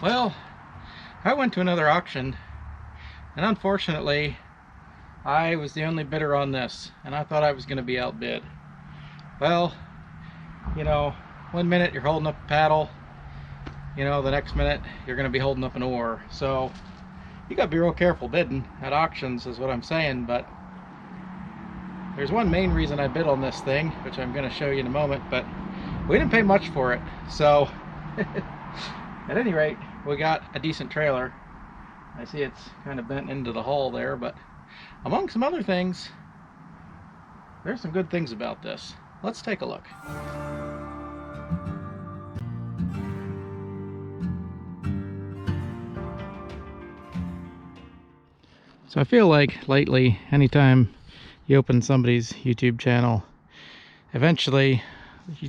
Well, I went to another auction, and unfortunately, I was the only bidder on this, and I thought I was going to be outbid. Well, you know, one minute you're holding up a paddle, you know, the next minute you're going to be holding up an oar. So you got to be real careful bidding at auctions, is what I'm saying. But there's one main reason I bid on this thing, which I'm going to show you in a moment, but we didn't pay much for it. So at any rate, we got a decent trailer. I see it's kind of bent into the hull there, but among some other things, there's some good things about this. Let's take a look. So I feel like lately, anytime you open somebody's YouTube channel, eventually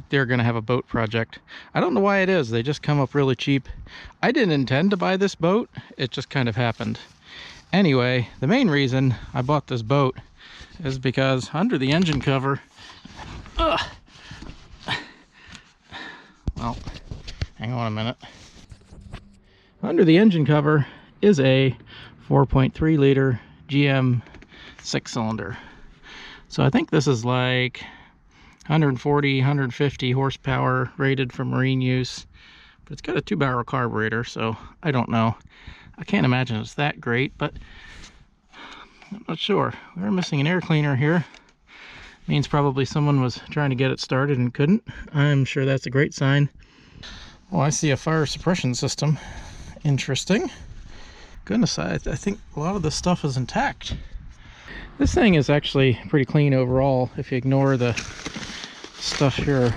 they're going to have a boat project. I don't know why it is. They just come up really cheap. I didn't intend to buy this boat. It just kind of happened. Anyway, the main reason I bought this boat is because under the engine cover, well, hang on a minute. Under the engine cover is a 4.3 liter GM 6-cylinder. So I think this is like 140, 150 horsepower rated for marine use, but it's got a 2-barrel carburetor, so I don't know. I can't imagine it's that great, but I'm not sure. We're missing an air cleaner here. Means probably someone was trying to get it started and couldn't. I'm sure that's a great sign. Oh, I see a fire suppression system. Interesting. Goodness, I think a lot of this stuff is intact. This thing is actually pretty clean overall if you ignore the stuff here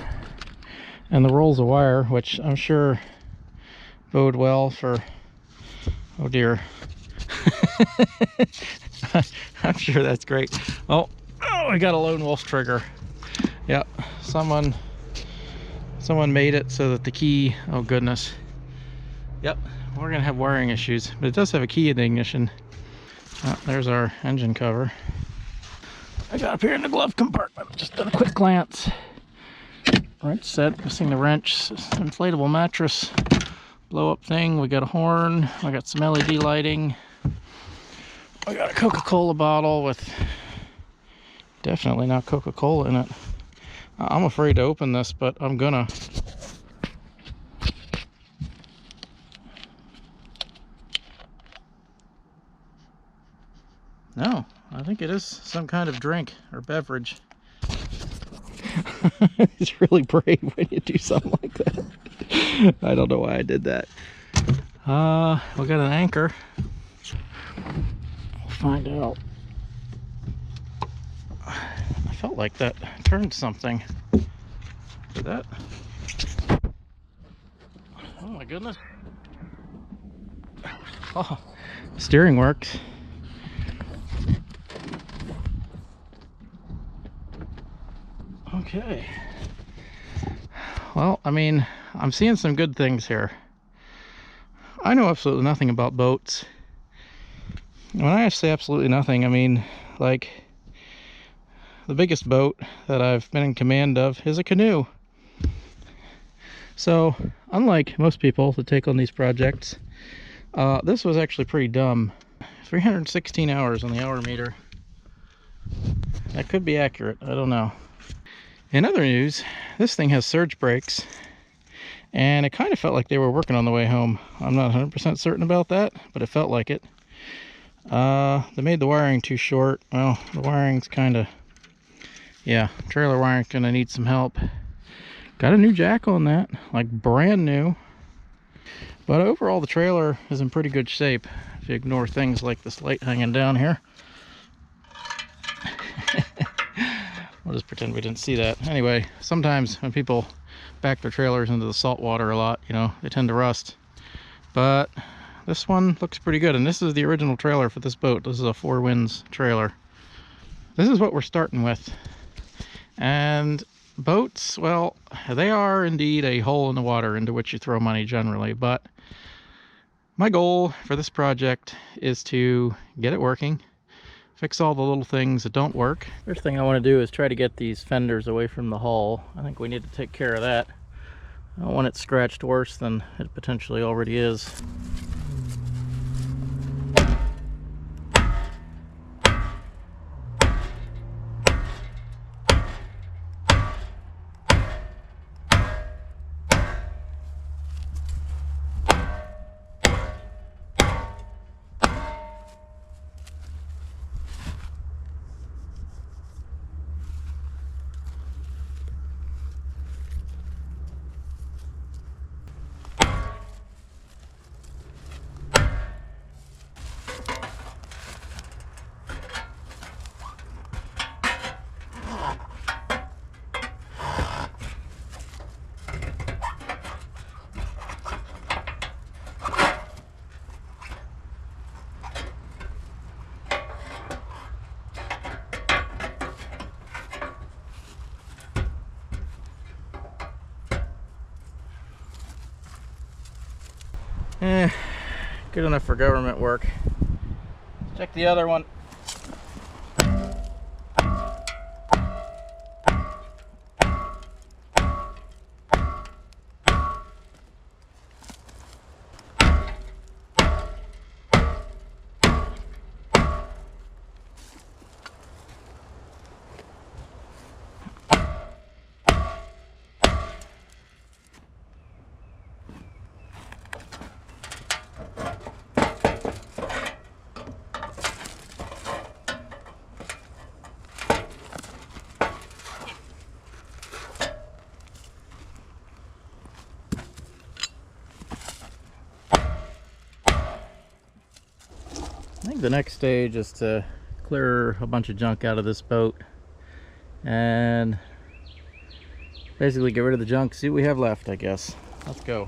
and the rolls of wire, which I'm sure bode well for, oh dear. I'm sure that's great. Oh, I got a lone wolf trigger. Yep, someone made it so that the key, oh goodness. Yep, we're gonna have wiring issues, but it does have a key in the ignition. Oh, there's our engine cover. I got up here in the glove compartment, just done a quick glance. Wrench set, missing the wrench, inflatable mattress, blow up thing. We got a horn, I got some LED lighting. I got a Coca-Cola bottle with definitely not Coca-Cola in it. I'm afraid to open this, but I'm gonna. No, I think it is some kind of drink or beverage. It's really brave when you do something like that. I don't know why I did that. We got an anchor. We'll find out. I felt like that turned something. Did that? Oh my goodness. Oh, steering works. Okay. Well, I mean, I'm seeing some good things here. I know absolutely nothing about boats. When I say absolutely nothing, I mean, like, the biggest boat that I've been in command of is a canoe. So, unlike most people that take on these projects, this was actually pretty dumb. 316 hours on the hour meter. That could be accurate, I don't know. In other news, this thing has surge brakes, and it kind of felt like they were working on the way home. I'm not 100% certain about that, but it felt like it. They made the wiring too short. Well, the wiring's kind of, yeah, trailer wiring's gonna need some help. Got a new jack on that, like brand new. But overall, the trailer is in pretty good shape, if you ignore things like this light hanging down here. We'll just pretend we didn't see that. Anyway, sometimes when people back their trailers into the salt water a lot, you know, they tend to rust. But this one looks pretty good, and this is the original trailer for this boat. This is a Four Winds trailer. This is what we're starting with. And boats, well, they are indeed a hole in the water into which you throw money generally, but my goal for this project is to get it working, fix all the little things that don't work. First thing I want to do is try to get these fenders away from the hull. I think we need to take care of that. I don't want it scratched worse than it potentially already is. Good enough for government work. Check the other one. I think the next stage is to clear a bunch of junk out of this boat and basically get rid of the junk, see what we have left, I guess. Let's go.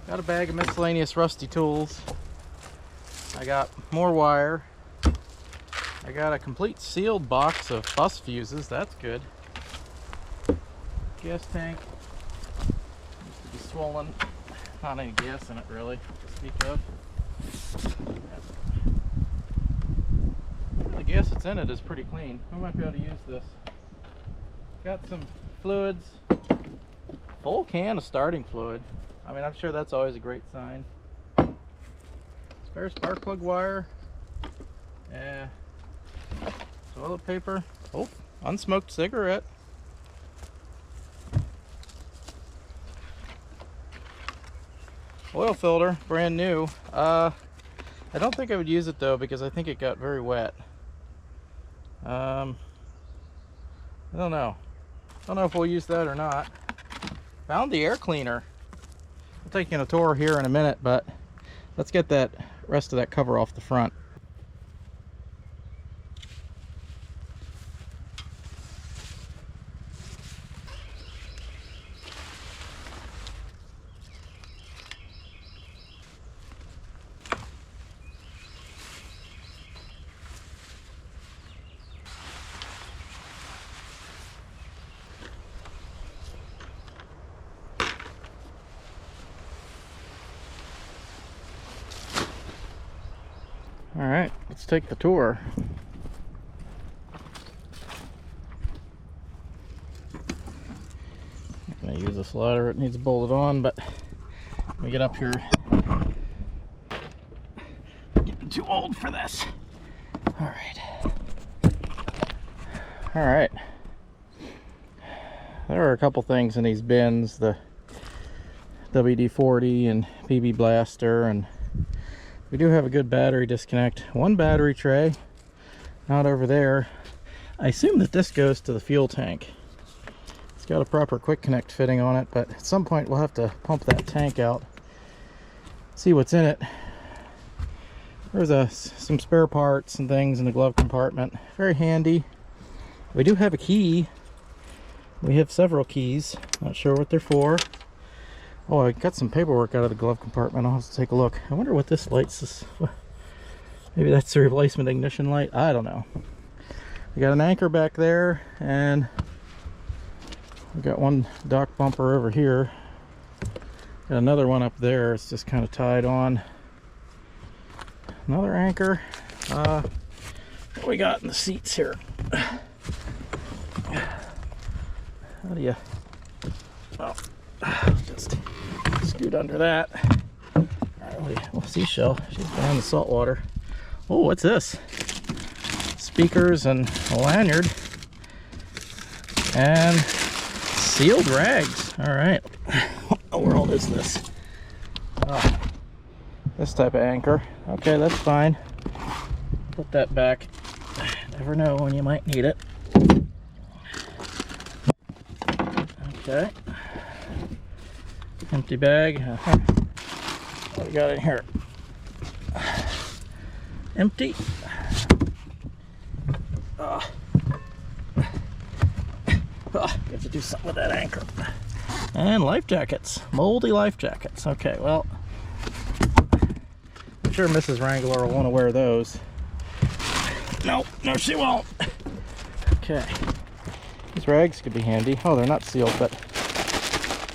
Got a bag of miscellaneous rusty tools. I got more wire. I got a complete sealed box of bus fuses. That's good. Gas tank. Used to be swollen. Not any gas in it really to speak of. The gas that's in it is pretty clean. I might be able to use this. Got some fluids. Full can of starting fluid. I mean, I'm sure that's always a great sign. Spare spark plug wire. Yeah. Toilet paper. Oh, unsmoked cigarette. Oil filter, brand new. I don't think I would use it though because I think it got very wet. I don't know. Don't know if we'll use that or not. Found the air cleaner. I'll take you on a tour here in a minute, but let's get that rest of that cover off the front. All right, let's take the tour. I'm gonna use this ladder. It needs bolted on, but when we get up here, for this. All right. All right. There are a couple things in these bins, the WD-40 and PB Blaster, and we do have a good battery disconnect. One battery tray, not over there. I assume that this goes to the fuel tank. It's got a proper quick connect fitting on it, but at some point we'll have to pump that tank out, see what's in it. There's some spare parts and things in the glove compartment. Very handy. We do have a key. We have several keys. Not sure what they're for. Oh, I got some paperwork out of the glove compartment. I'll have to take a look. I wonder what this light's is. Maybe that's the replacement ignition light. I don't know. We got an anchor back there, and we got one dock bumper over here. Got another one up there. It's just kind of tied on. Another anchor. What we got in the seats here? How do you... Oh, just scoot under that. All right, well, seashell. She's down in the salt water. Oh, what's this? Speakers and a lanyard. And sealed rags. All right. What in the world is this? Oh. This type of anchor. Okay, that's fine. Put that back. Never know when you might need it. Okay. Empty bag. What we got in here? Empty. You have to do something with that anchor. And life jackets. Moldy life jackets. Okay, well, I'm sure Mrs. Wrangler will want to wear those. No, she won't. Okay. These rags could be handy. Oh, they're not sealed, but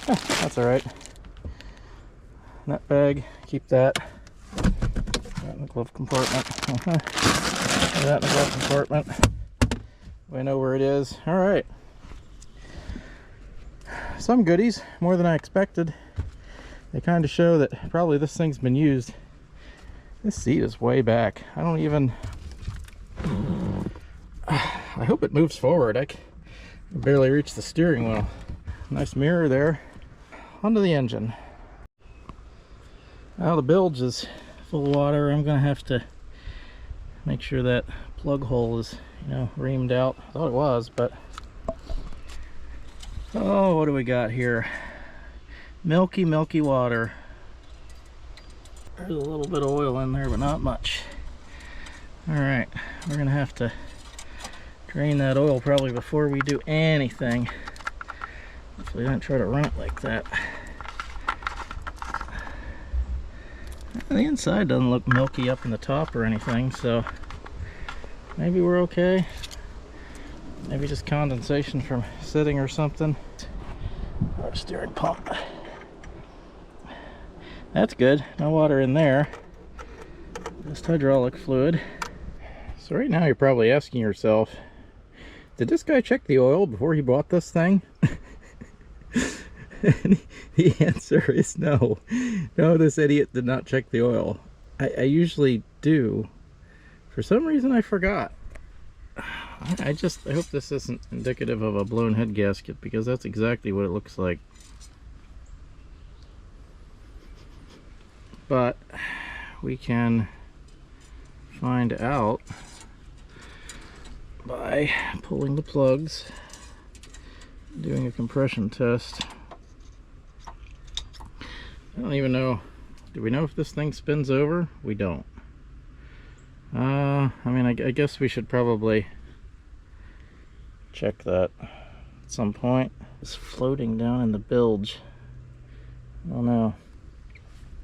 that's all right. Nut bag, keep that. That in the glove compartment. That in the glove compartment. We know where it is. All right. Some goodies, more than I expected. They kind of show that probably this thing's been used. This seat is way back. I don't even... I hope it moves forward. I can barely reach the steering wheel. Nice mirror there. Onto the engine. Now the bilge is full of water. I'm gonna have to make sure that plug hole is, reamed out. I thought it was, but oh, what do we got here? Milky water. There's a little bit of oil in there, but not much. All right, we're gonna have to drain that oil probably before we do anything. Hopefully I don't try to run it like that. The inside doesn't look milky up in the top or anything, so maybe we're okay. Maybe just condensation from sitting or something. Our steering pump. That's good. No water in there. Just hydraulic fluid. So right now you're probably asking yourself, did this guy check the oil before he bought this thing? And the answer is no. No, this idiot did not check the oil. I usually do. For some reason I forgot. I hope this isn't indicative of a blown head gasket, because that's exactly what it looks like. But we can find out by pulling the plugs, doing a compression test. I don't even know, do we know if this thing spins over? We don't. I mean, I guess we should probably check that at some point. It's floating down in the bilge. I don't know.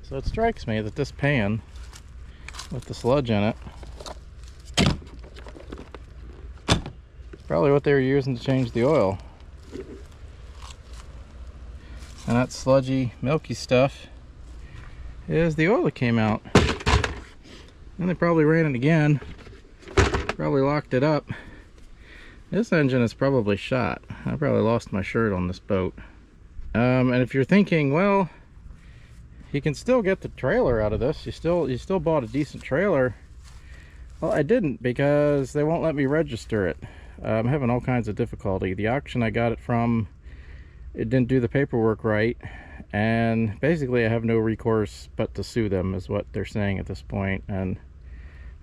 So it strikes me that this pan with the sludge in it is probably what they were using to change the oil. And that sludgy, milky stuff is the oil that came out. And they probably ran it again, probably locked it up. This engine is probably shot. I probably lost my shirt on this boat. And if you're thinking, well, you can still get the trailer out of this. You still bought a decent trailer. Well, I didn't because they won't let me register it. I'm having all kinds of difficulty. The auction I got it from, it didn't do the paperwork right, and basically I have no recourse but to sue them is what they're saying at this point, and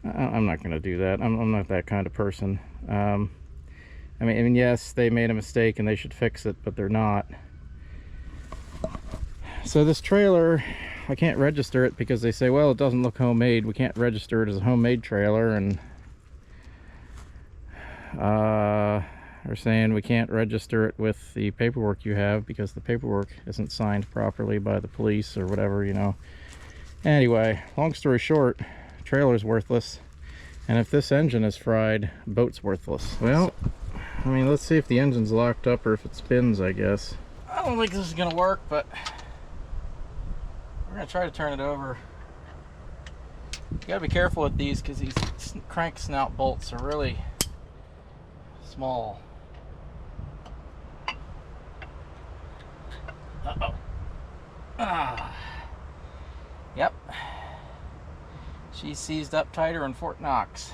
I'm not going to do that. I'm not that kind of person. I mean, yes, they made a mistake and they should fix it, but they're not. So this trailer, I can't register it because they say, well, it doesn't look homemade. We can't register it as a homemade trailer, and they're saying we can't register it with the paperwork you have because the paperwork isn't signed properly by the police or whatever, you know. Anyway, long story short, trailer's worthless, and if this engine is fried, boat's worthless. Well, I mean, let's see if the engine's locked up or if it spins, I guess. I don't think this is gonna work, but we're gonna try to turn it over. You gotta be careful with these because these crank snout bolts are really small. Uh-oh. Ah. Yep. She's seized up tighter in Fort Knox.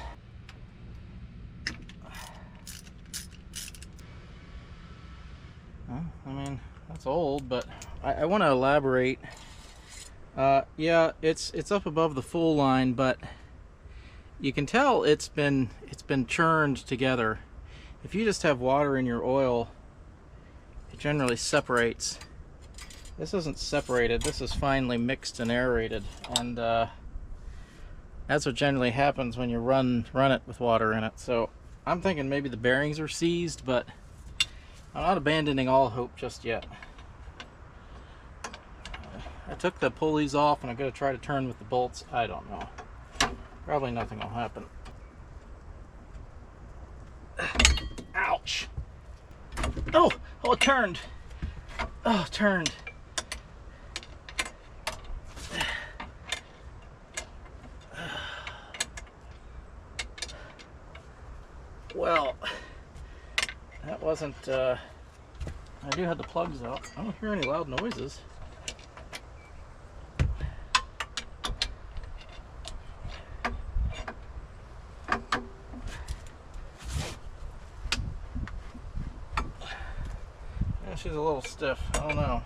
Well, I mean, that's old, but I want to elaborate. Yeah, it's up above the full line, but you can tell it's been churned together. If you just have water in your oil, it generally separates. This isn't separated. This is finely mixed and aerated, and that's what generally happens when you run it with water in it. So I'm thinking maybe the bearings are seized, but I'm not abandoning all hope just yet. I took the pulleys off and I'm going to try to turn with the bolts. I don't know. Probably nothing will happen. Ouch! Oh, it turned. Oh, it turned. Well, that wasn't, I do have the plugs out. I don't hear any loud noises. Yeah, she's a little stiff. I don't know.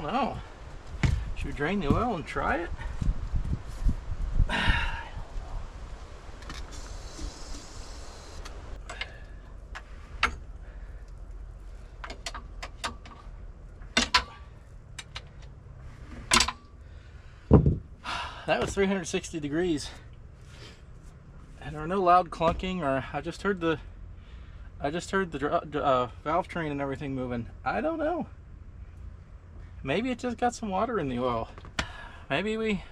No. Should we drain the oil and try it? That was 360 degrees. And there were no loud clunking, or I just heard the valve train and everything moving. I don't know. Maybe it just got some water in the oil. Maybe we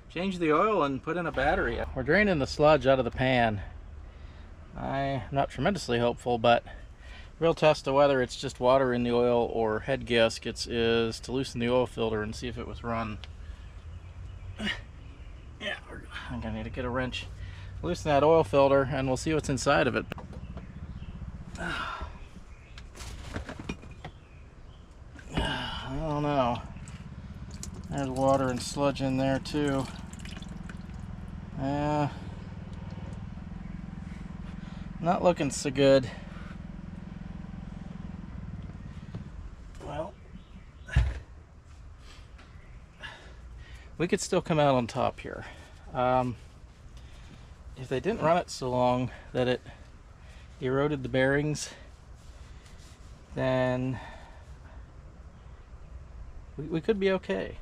changed the oil and put in a battery. We're draining the sludge out of the pan. I'm not tremendously hopeful, but real test of whether it's just water in the oil or head gaskets is to loosen the oil filter and see if it was run. Yeah, I'm gonna need to get a wrench, loosen that oil filter, and we'll see what's inside of it. I don't know. There's water and sludge in there too. Not looking so good. Well, we could still come out on top here. If they didn't run it so long that it eroded the bearings, then we could be okay.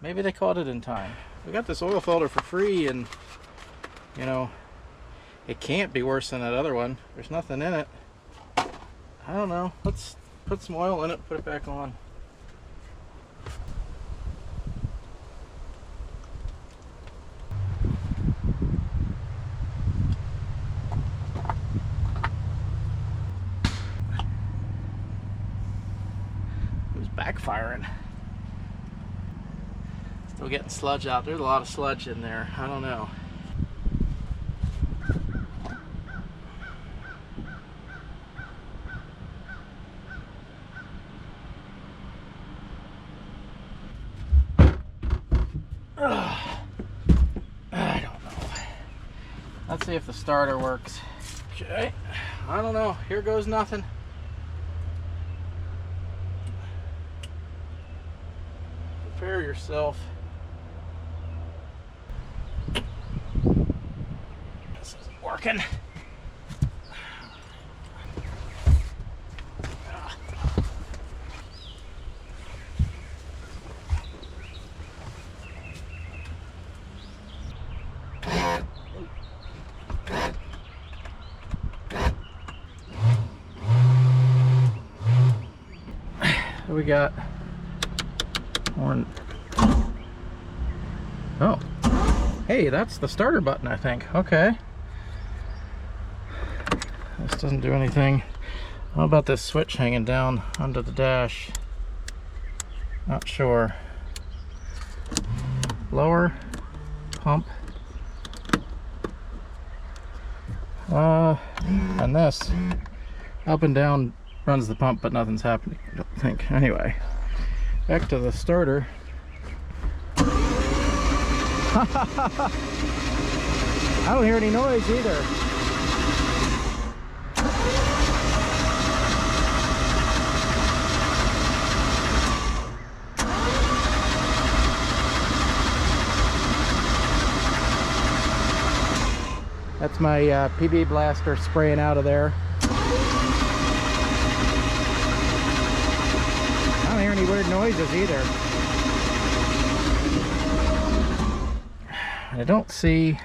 Maybe they caught it in time. We got this oil filter for free, and you know, it can't be worse than that other one. There's nothing in it. I don't know. Let's put some oil in it, put it back on. It was backfiring. Still getting sludge out. There's a lot of sludge in there. I don't know. see if the starter works. Okay, I don't know. Here goes nothing. Prepare yourself. This isn't working. We got one. Oh, hey, that's the starter button, I think. Okay, this doesn't do anything. How about this switch hanging down under the dash? Not sure. Lower pump, and this up and down runs the pump, but nothing's happening, I don't think. Anyway, back to the starter. I don't hear any noise either. That's my PB blaster spraying out of there. I don't hear any weird noises either. I don't see,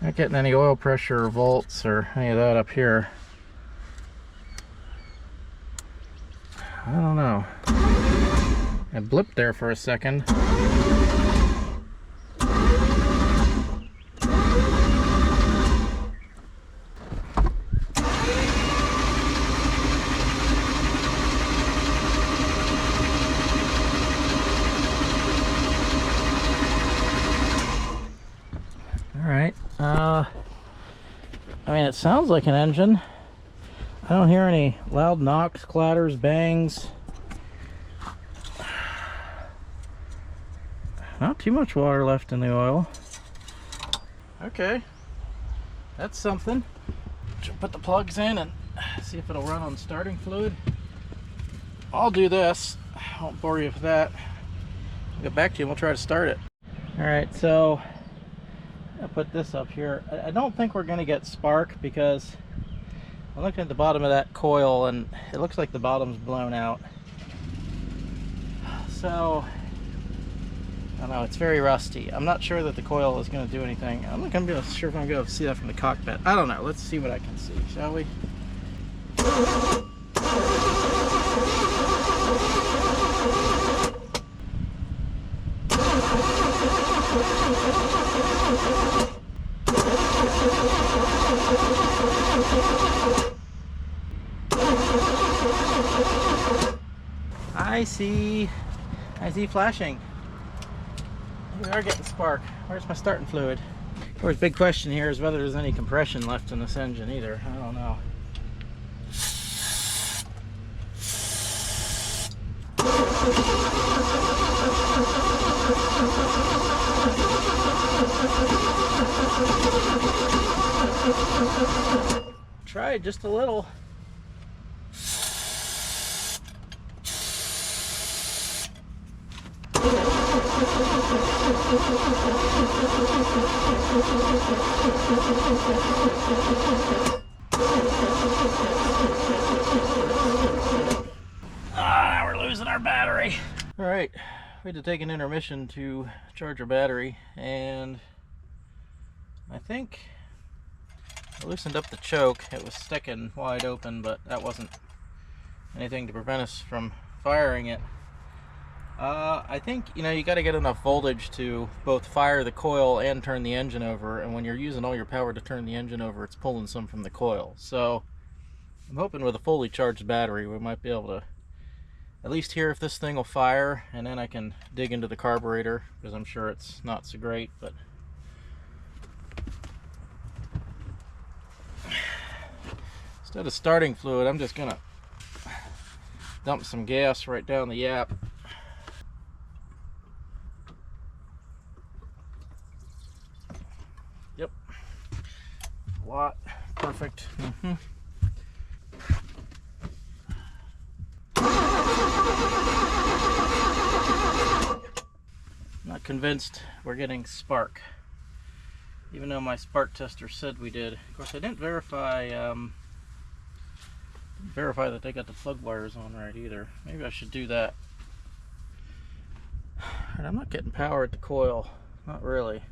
not getting any oil pressure or volts or any of that up here. I don't know. I blipped there for a second. I mean, it sounds like an engine. I don't hear any loud knocks, clatters, bangs. Not too much water left in the oil. Okay, that's something. Should put the plugs in and see if it'll run on starting fluid. I'll do this. I won't bore you with that. I'll get back to you and we'll try to start it. All right, so I'll put this up here. I don't think we're going to get spark because I'm looking at the bottom of that coil and it looks like the bottom's blown out. So I don't know, it's very rusty. I'm not sure that the coil is going to do anything. I'm not going to be sure if I'm going to see that from the cockpit. I don't know. Let's see what I can see, shall we? I see flashing. We are getting spark. Where's my starting fluid? Of course, big question here is whether there's any compression left in this engine either. I don't know. Tried just a little. Now we're losing our battery. All right, we had to take an intermission to charge our battery, and I think I loosened up the choke. It was sticking wide open, but that wasn't anything to prevent us from firing it. I think, you know, you got to get enough voltage to both fire the coil and turn the engine over, and when you're using all your power to turn the engine over, it's pulling some from the coil. So I'm hoping with a fully charged battery we might be able to at least hear if this thing will fire, and then I can dig into the carburetor, because I'm sure it's not so great. But instead of starting fluid, I'm just gonna dump some gas right down the yap. Yep, perfect. Not convinced we're getting spark, even though my spark tester said we did. Of course, I didn't verify that they got the plug wires on right either. Maybe I should do that. And I'm not getting power at the coil, not really.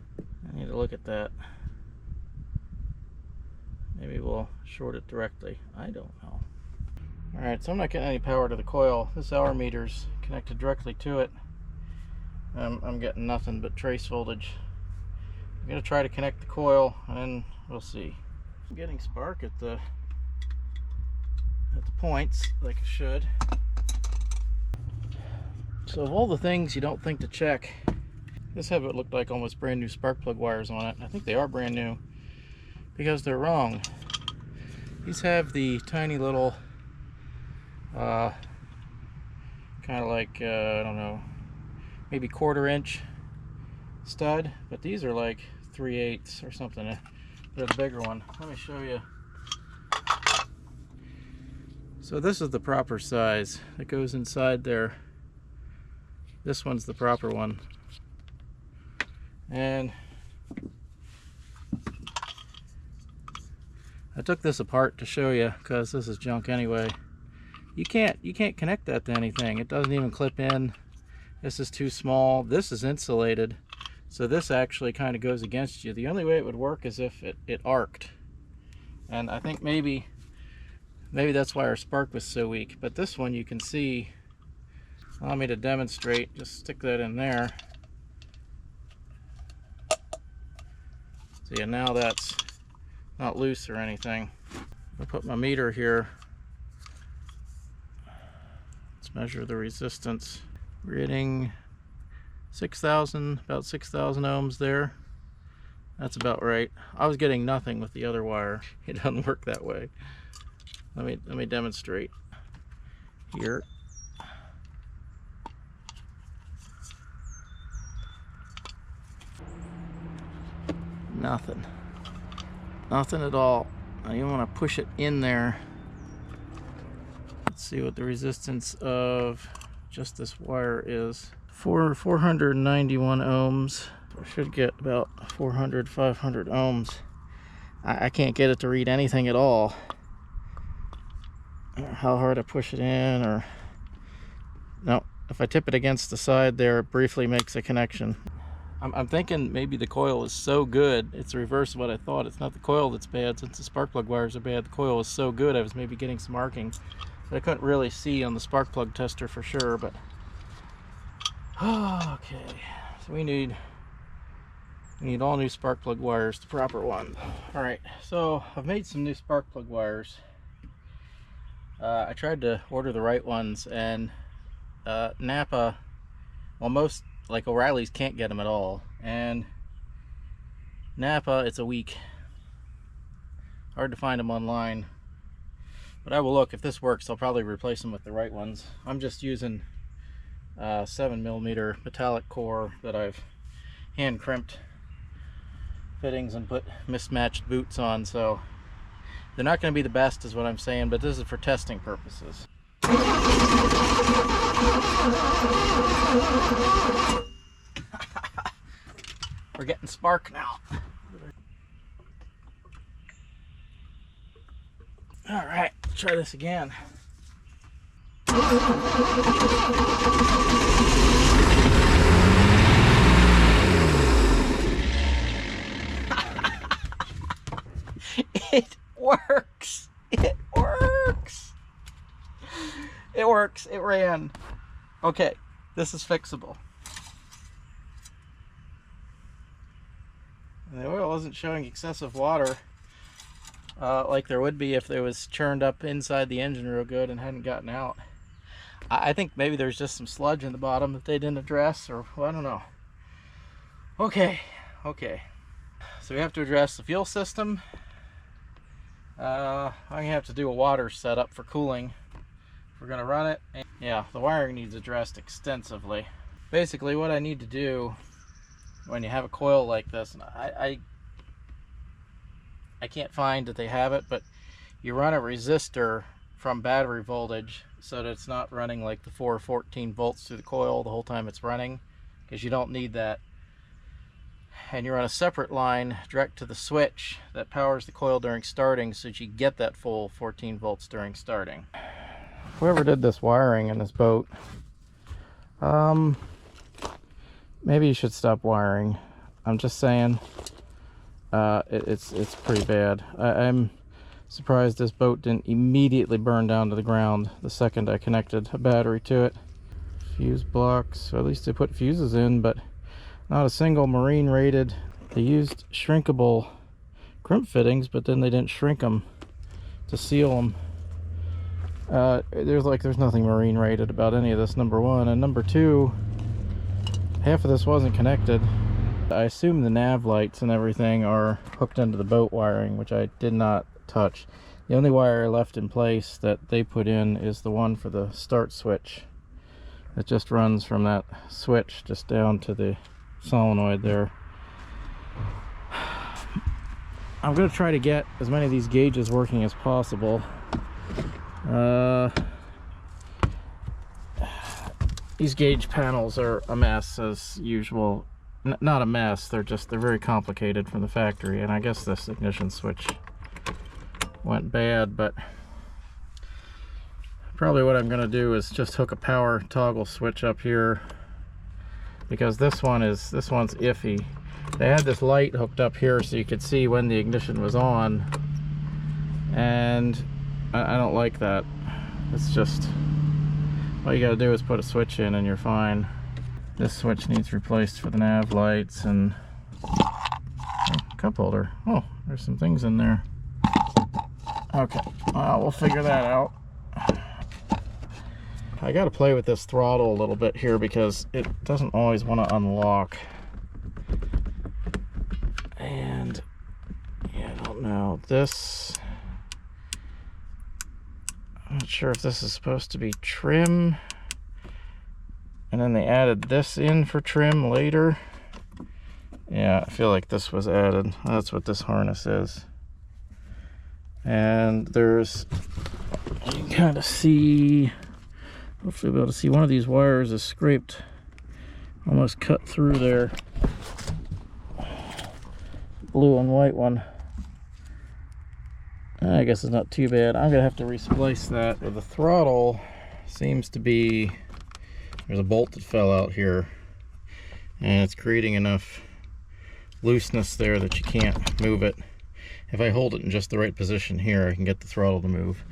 I need to look at that. Maybe we'll short it directly. I don't know. Alright, so I'm not getting any power to the coil. This hour meter's connected directly to it. I'm getting nothing but trace voltage. I'm going to try to connect the coil and then we'll see. I'm getting spark at the points like it should. So of all the things you don't think to check, this have it looked like almost brand new spark plug wires on it. I think they are brand new because they're wrong. These have the tiny little kind of like I don't know, maybe 1/4 inch stud, but these are like 3/8 or something. They're the bigger one. Let me show you. So this is the proper size that goes inside there. This one's the proper one. And I took this apart to show you because this is junk anyway. You can't connect that to anything. It doesn't even clip in. This is too small. This is insulated, so this actually kind of goes against you. The only way it would work is if it arced, and I think maybe that's why our spark was so weak. But this one you can see. Allow me to demonstrate. Just stick that in there. See, and now that's not loose or anything. I'll put my meter here. Let's measure the resistance. We're getting 6,000, about 6,000 ohms there. That's about right. I was getting nothing with the other wire. It doesn't work that way. Let me demonstrate here. Nothing at all. Now you want to push it in there. Let's see what the resistance of just this wire is. 491 ohms. I should get about 400, 500 ohms. I can't get it to read anything at all. How hard I push it in, or no. If I tip it against the side there, it briefly makes a connection. I'm thinking maybe the coil is so good, it's the reverse of what I thought. It's not the coil that's bad, since the spark plug wires are bad. The coil is so good, I was maybe getting some marking. But I couldn't really see on the spark plug tester for sure. But okay, so we need all new spark plug wires, the proper one. All right, so I've made some new spark plug wires. I tried to order the right ones, and Napa, well, most like O'Reilly's can't get them at all, and Napa, it's a week. Hard to find them online, but I will look. If this works, I'll probably replace them with the right ones. I'm just using 7mm metallic core that I've hand crimped fittings and put mismatched boots on, so they're not going to be the best is what I'm saying, but this is for testing purposes. We're getting spark now. All right, let's try this again. It works. It works. It works. It ran. Okay, this is fixable. And the oil wasn't showing excessive water like there would be if there was churned up inside the engine real good and hadn't gotten out. I think maybe there's just some sludge in the bottom that they didn't address, or well, I don't know. Okay, so we have to address the fuel system. I'm gonna have to do a water setup for cooling. We're gonna run it. And yeah, the wiring needs addressed extensively. Basically, what I need to do when you have a coil like this, and I can't find that they have it, but you run a resistor from battery voltage so that it's not running like the 414 volts through the coil the whole time it's running, because you don't need that. And you run a separate line direct to the switch that powers the coil during starting, so that you get that full 14 volts during starting. Whoever did this wiring in this boat, maybe you should stop wiring. I'm just saying, it's pretty bad. I'm surprised this boat didn't immediately burn down to the ground the second I connected a battery to it. Fuse blocks, or at least they put fuses in, but not a single marine rated. They used shrinkable crimp fittings, but then they didn't shrink them to seal them. There's nothing marine rated about any of this, number one. And number two, half of this wasn't connected. I assume the nav lights and everything are hooked into the boat wiring, which I did not touch. The only wire left in place that they put in is the one for the start switch. It just runs from that switch just down to the solenoid there. I'm going to try to get as many of these gauges working as possible. These gauge panels are a mess as usual. Not a mess, they're very complicated from the factory, and I guess this ignition switch went bad, but probably what I'm going to do is just hook a power toggle switch up here, because this one's iffy. They had this light hooked up here so you could see when the ignition was on, and I don't like that. It's just, all you gotta do is put a switch in and you're fine. This switch needs replaced for the nav lights and cup holder. Oh, there's some things in there. Okay, we'll figure that out. I gotta play with this throttle a little bit here because it doesn't always want to unlock. And yeah, I don't know. This, I'm not sure if this is supposed to be trim, and then they added this in for trim later. Yeah, I feel like this was added. That's what this harness is. And there's, you can kind of see, hopefully you'll be able to see, one of these wires is scraped, almost cut through there. Blue and white one. I guess it's not too bad. I'm gonna have to resplice that. So the throttle seems to be, there's a bolt that fell out here, and it's creating enough looseness there that you can't move it. If I hold it in just the right position here, I can get the throttle to move.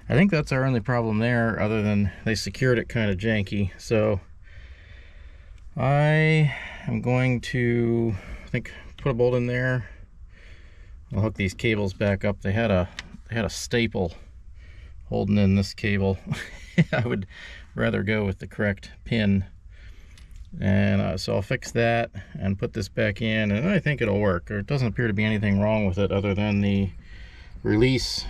I think that's our only problem there, other than they secured it kind of janky. So I am going to, I think, put a bolt in there. I'll hook these cables back up. They had a staple holding in this cable. I would rather go with the correct pin, and so I'll fix that and put this back in, and I think it'll work. There doesn't appear to be anything wrong with it other than the release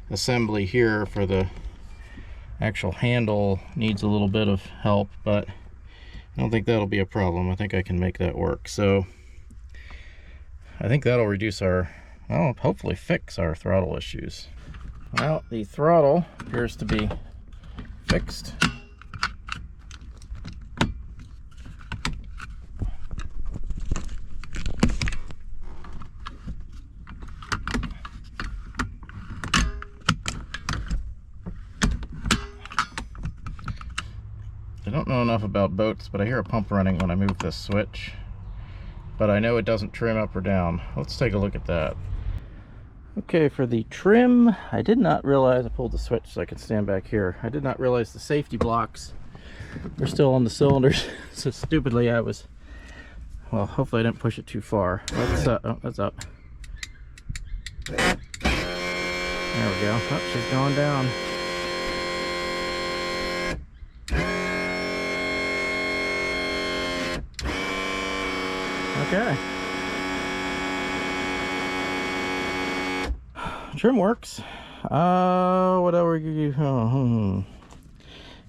assembly here for the actual handle needs a little bit of help, but I don't think that'll be a problem. I think I can make that work. So I think that'll reduce our, well, hopefully fix our throttle issues. Well, the throttle appears to be fixed. I don't know enough about boats, but I hear a pump running when I move this switch. But I know it doesn't trim up or down. Let's take a look at that. Okay, for the trim, I did not realize, I pulled the switch so I could stand back here. I did not realize the safety blocks were still on the cylinders. So stupidly I was, well, hopefully I didn't push it too far. Let's, oh, that's up. There we go. Oh, she's going down. Okay. Trim works. Whatever you,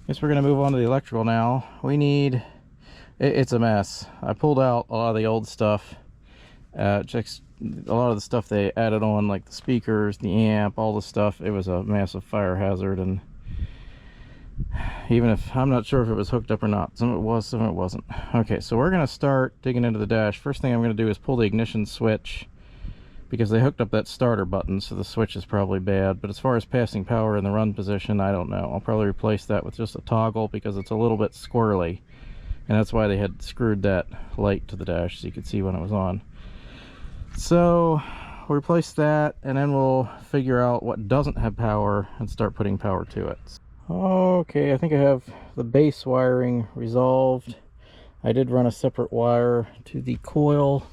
guess we're gonna move on to the electrical now. We need, it's a mess. I pulled out a lot of the old stuff, just a lot of the stuff they added on, like the speakers, the amp, all the stuff, it was a massive fire hazard. And even if I'm not sure if it was hooked up or not, some of it was, some of it wasn't. Okay, so we're going to start digging into the dash. First thing I'm going to do is pull the ignition switch, because they hooked up that starter button, so the switch is probably bad. But as far as passing power in the run position, I don't know. I'll probably replace that with just a toggle, because it's a little bit squirrely, and that's why they had screwed that light to the dash so you could see when it was on. So we'll replace that, and then we'll figure out what doesn't have power and start putting power to it. Okay, I think I have the base wiring resolved. I did run a separate wire to the coil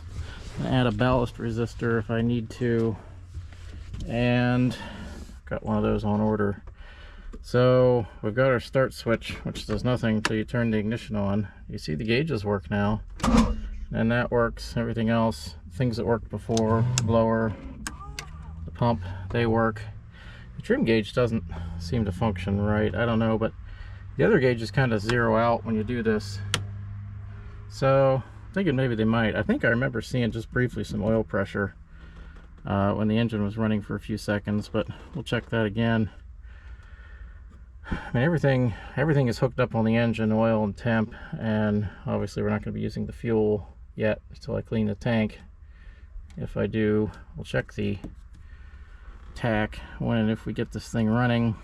and add a ballast resistor if I need to, and got one of those on order. So we've got our start switch, which does nothing until you turn the ignition on. You see the gauges work now, and that works. Everything else, things that worked before, the blower, the pump, they work. The trim gauge doesn't seem to function right, I don't know, but the other gauges kind of zero out when you do this. So thinking maybe they might. I think I remember seeing just briefly some oil pressure when the engine was running for a few seconds, but we'll check that again. I mean, everything is hooked up on the engine, oil and temp, and obviously we're not going to be using the fuel yet until I clean the tank. If I do, we'll check the tack when and if we get this thing running.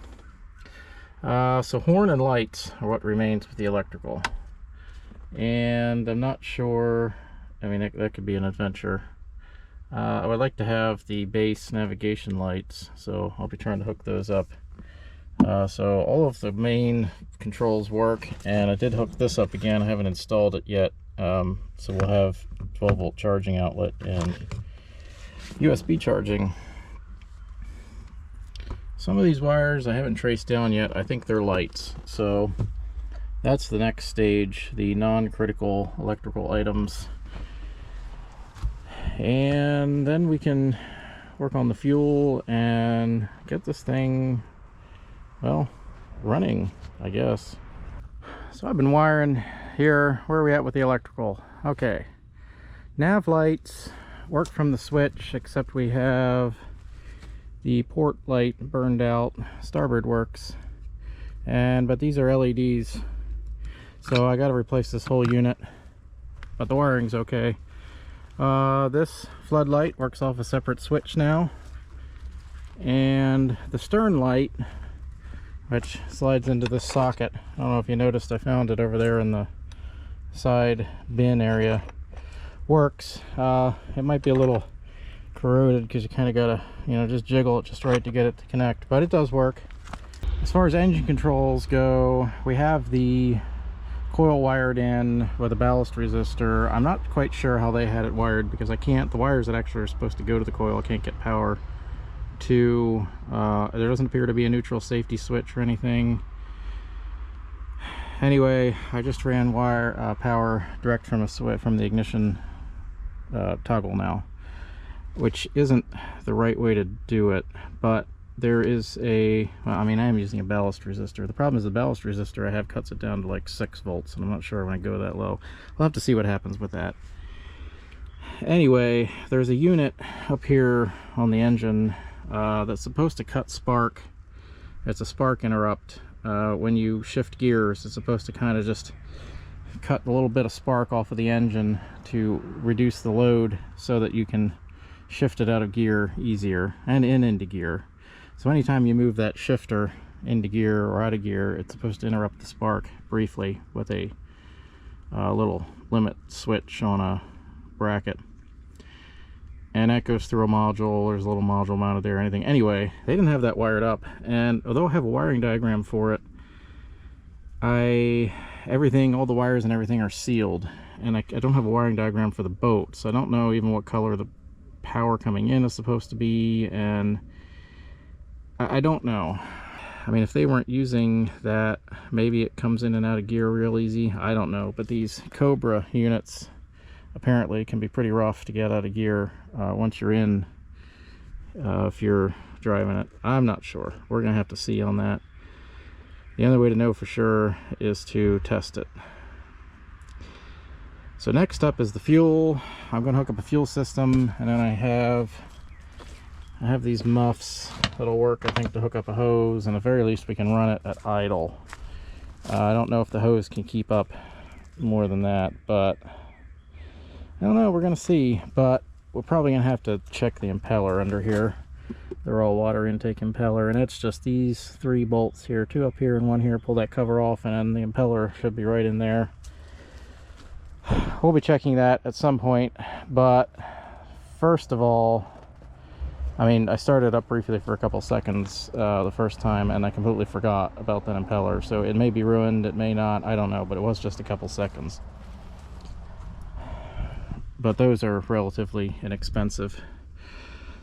So horn and lights are what remains with the electrical. And I'm not sure, I mean, that could be an adventure. I would like to have the base navigation lights, so I'll be trying to hook those up. So all of the main controls work, and I did hook this up again. I haven't installed it yet. So we'll have 12-volt charging outlet and USB charging. Some of these wires I haven't traced down yet. I think they're lights. So that's the next stage, the non-critical electrical items. And then we can work on the fuel and get this thing, well, running, I guess. So I've been wiring here. Where are we at with the electrical? Okay. Nav lights work from the switch, except we have the port light burned out. Starboard works. But these are LEDs. So I got to replace this whole unit, but the wiring's okay. This floodlight works off a separate switch now, and the stern light, which slides into this socket, I don't know if you noticed, I found it over there in the side bin area, works. It might be a little corroded because you kind of gotta, you know, just jiggle it just right to get it to connect, but it does work. As far as engine controls go, we have the coil wired in with a ballast resistor. I'm not quite sure how they had it wired, because I can't, the wires that actually are supposed to go to the coil, I can't get power to. There doesn't appear to be a neutral safety switch or anything. Anyway, I just ran power direct from a switch from the ignition toggle now, which isn't the right way to do it, but there is a, well, I mean, I am using a ballast resistor. The problem is the ballast resistor I have cuts it down to like 6 volts, and I'm not sure when I go that low. I'll have to see what happens with that. Anyway, there's a unit up here on the engine that's supposed to cut spark. It's a spark interrupt. When you shift gears, it's supposed to kind of just cut a little bit of spark off of the engine to reduce the load so that you can shift it out of gear easier and into gear. So anytime you move that shifter into gear or out of gear, it's supposed to interrupt the spark briefly with a little limit switch on a bracket. And that goes through a module. There's a little module mounted there or anything. Anyway, they didn't have that wired up, and although I have a wiring diagram for it, all the wires and everything are sealed, and I don't have a wiring diagram for the boat, so I don't know even what color the power coming in is supposed to be, and I don't know. I mean, if they weren't using that, maybe it comes in and out of gear real easy. I don't know, but these Cobra units apparently can be pretty rough to get out of gear once you're in, if you're driving it. I'm not sure. We're gonna have to see on that. The only way to know for sure is to test it. So next up is the fuel. I'm going to hook up a fuel system, and then I have these muffs that'll work, I think, to hook up a hose, and at the very least we can run it at idle. I don't know if the hose can keep up more than that, but I don't know, we're going to see. But we're probably going to have to check the impeller under here. They're all water intake impeller, and it's just these 3 bolts here, 2 up here and 1 here. Pull that cover off, and then the impeller should be right in there. We'll be checking that at some point, but first of all, I mean, I started up briefly for a couple seconds the first time, and I completely forgot about that impeller. So it may be ruined, it may not, I don't know, but it was just a couple seconds. But those are relatively inexpensive.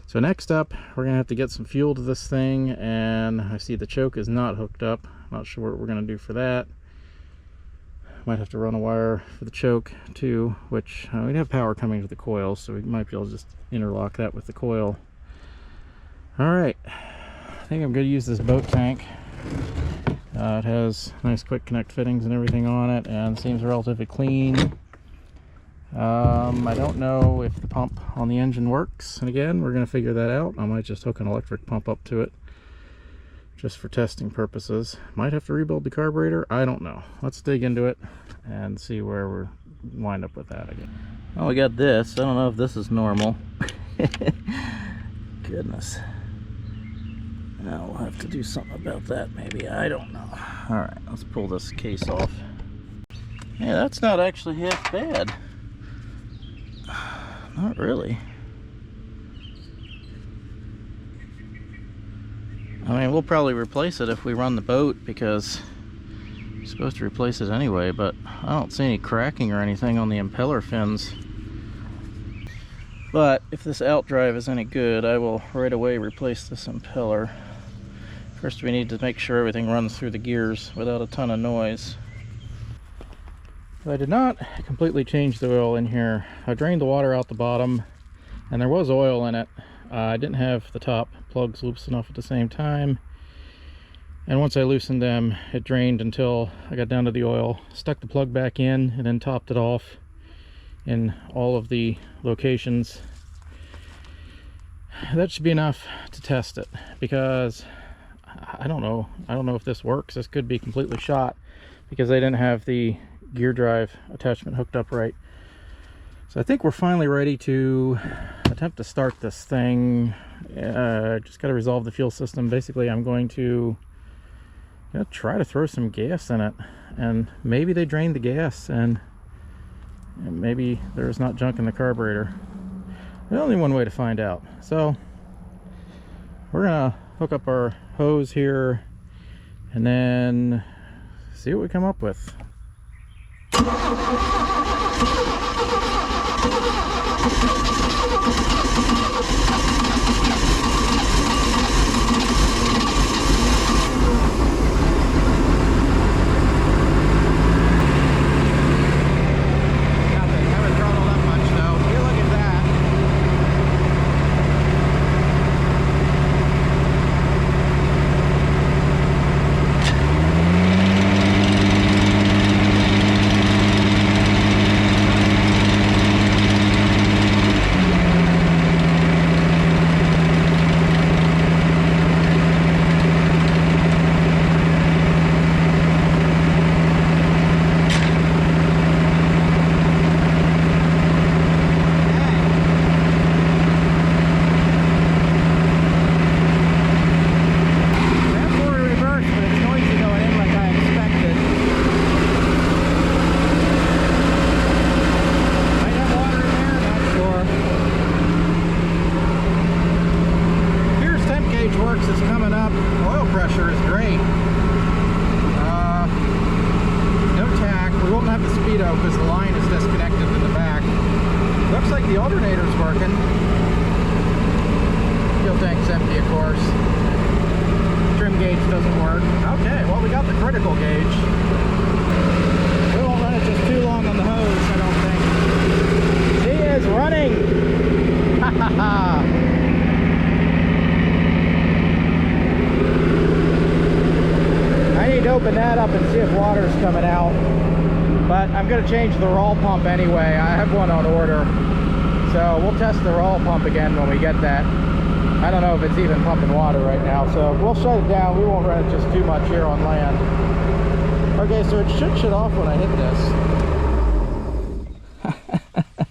So next up, we're gonna have to get some fuel to this thing, and I see the choke is not hooked up. Not sure what we're gonna do for that. Might have to run a wire for the choke too, which we have power coming to the coil, so we might be able to just interlock that with the coil. All right, I think I'm going to use this boat tank. It has nice quick connect fittings and everything on it, and seems relatively clean. I don't know if the pump on the engine works, and again, we're going to figure that out. I might just hook an electric pump up to it just for testing purposes. Might have to rebuild the carburetor, I don't know. Let's dig into it and see where we're wind up with that again. Oh, we got this. I don't know if this is normal. Goodness. Now we'll have to do something about that, maybe. I don't know. All right, let's pull this case off. Yeah, that's not actually half bad. Not really. I mean, we'll probably replace it if we run the boat, because we're supposed to replace it anyway, but I don't see any cracking or anything on the impeller fins. But if this outdrive is any good, I will right away replace this impeller. First, we need to make sure everything runs through the gears without a ton of noise. I did not completely change the oil in here. I drained the water out the bottom, and there was oil in it. I didn't have the top plugs loose enough at the same time, and once I loosened them, it drained until I got down to the oil, stuck the plug back in, and then topped it off in all of the locations. That should be enough to test it, because I don't know if this works. This could be completely shot because they didn't have the gear drive attachment hooked up right. So I think we're finally ready to attempt to start this thing. Just got to resolve the fuel system. Basically, I'm going to try to throw some gas in it, and maybe they drained the gas, and maybe there's not junk in the carburetor. There's only one way to find out. So we're gonna hook up our hose here and then see what we come up with. Because the line is disconnected in the back. Looks like the alternator's working. Fuel tank's empty, of course. Trim gauge doesn't work. Okay, well, we got the critical gauge. We won't run it just too long on the hose, I don't think. She is running! Ha ha ha! I need to open that up and see if water's coming out. But I'm going to change the roll pump anyway. I have one on order. So we'll test the roll pump again when we get that. I don't know if it's even pumping water right now, so we'll shut it down. We won't run it just too much here on land. Okay, so it should shut off when I hit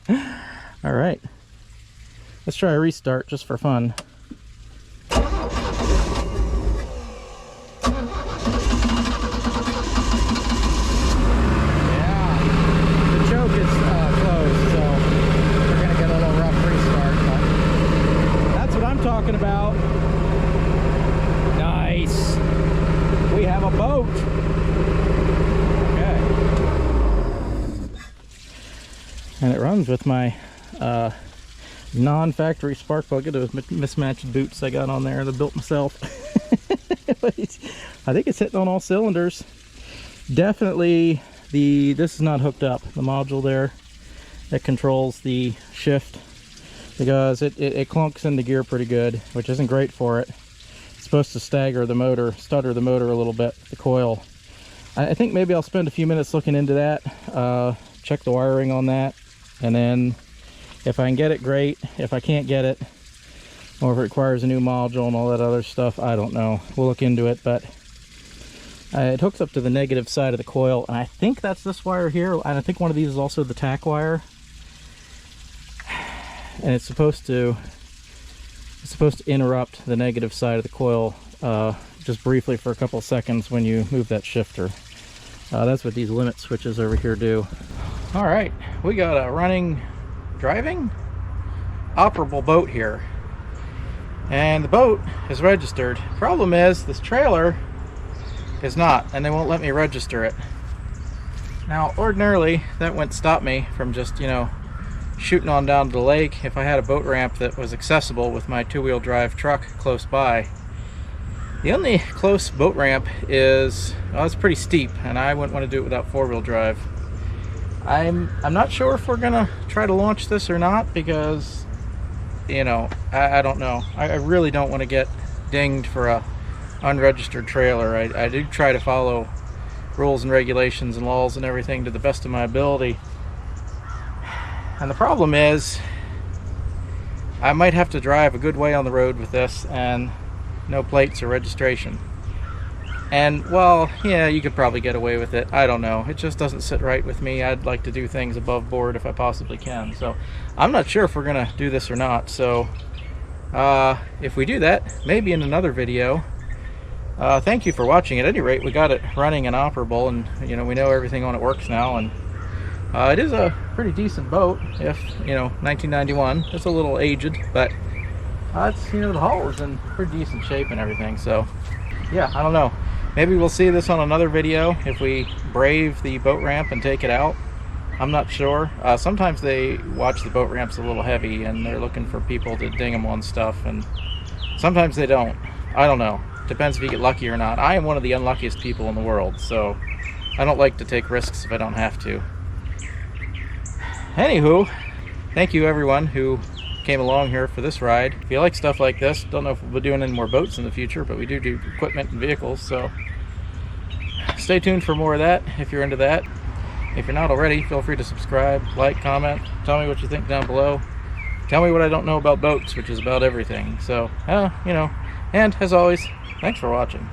this. All right. Let's try a restart just for fun. Talking about. Nice. We have a boat. Okay. And it runs with my non-factory spark plug. Look at those mismatched boots I got on there that I built myself. I think it's hitting on all cylinders. Definitely this is not hooked up. The module there that controls the shift, because it clunks into gear pretty good, which isn't great for it. It's supposed to stutter the motor a little bit, the coil. I think maybe I'll spend a few minutes looking into that, check the wiring on that, and then if I can get it, great. If I can't get it, or if it requires a new module and all that other stuff, I don't know. We'll look into it, but it hooks up to the negative side of the coil, and I think that's this wire here, and I think one of these is also the tack wire. And it's supposed to interrupt the negative side of the coil just briefly for a couple of seconds when you move that shifter. That's what these limit switches over here do. All right, we got a driving operable boat here, and the boat is registered. Problem is this trailer is not, and they won't let me register it. Now ordinarily that wouldn't stop me from just, you know, shooting on down to the lake if I had a boat ramp that was accessible with my two-wheel drive truck close by. The only close boat ramp is, well, it's pretty steep, and I wouldn't want to do it without four-wheel drive. I'm not sure if we're gonna try to launch this or not, because, you know, I don't know. I really don't want to get dinged for a unregistered trailer. I do try to follow rules and regulations and laws and everything to the best of my ability. And the problem is, I might have to drive a good way on the road with this and no plates or registration. And, well, yeah, you could probably get away with it. I don't know. It just doesn't sit right with me. I'd like to do things above board if I possibly can. So I'm not sure if we're going to do this or not. So if we do that, maybe in another video. Thank you for watching. At any rate, we got it running and operable, and, you know, we know everything on it works now. And it is a pretty decent boat, if, you know, 1991. It's a little aged, but it's, you know, the hull is in pretty decent shape and everything. So yeah, I don't know. Maybe we'll see this on another video if we brave the boat ramp and take it out. I'm not sure. Sometimes they watch the boat ramps a little heavy and they're looking for people to ding them on stuff, and sometimes they don't. I don't know. Depends if you get lucky or not. I am one of the unluckiest people in the world, so I don't like to take risks if I don't have to. Anywho, thank you everyone who came along here for this ride. If you like stuff like this, don't know if we'll be doing any more boats in the future, but we do equipment and vehicles, so stay tuned for more of that if you're into that. If you're not already, feel free to subscribe, like, comment, tell me what you think down below. Tell me what I don't know about boats, which is about everything. So, you know, and as always, thanks for watching.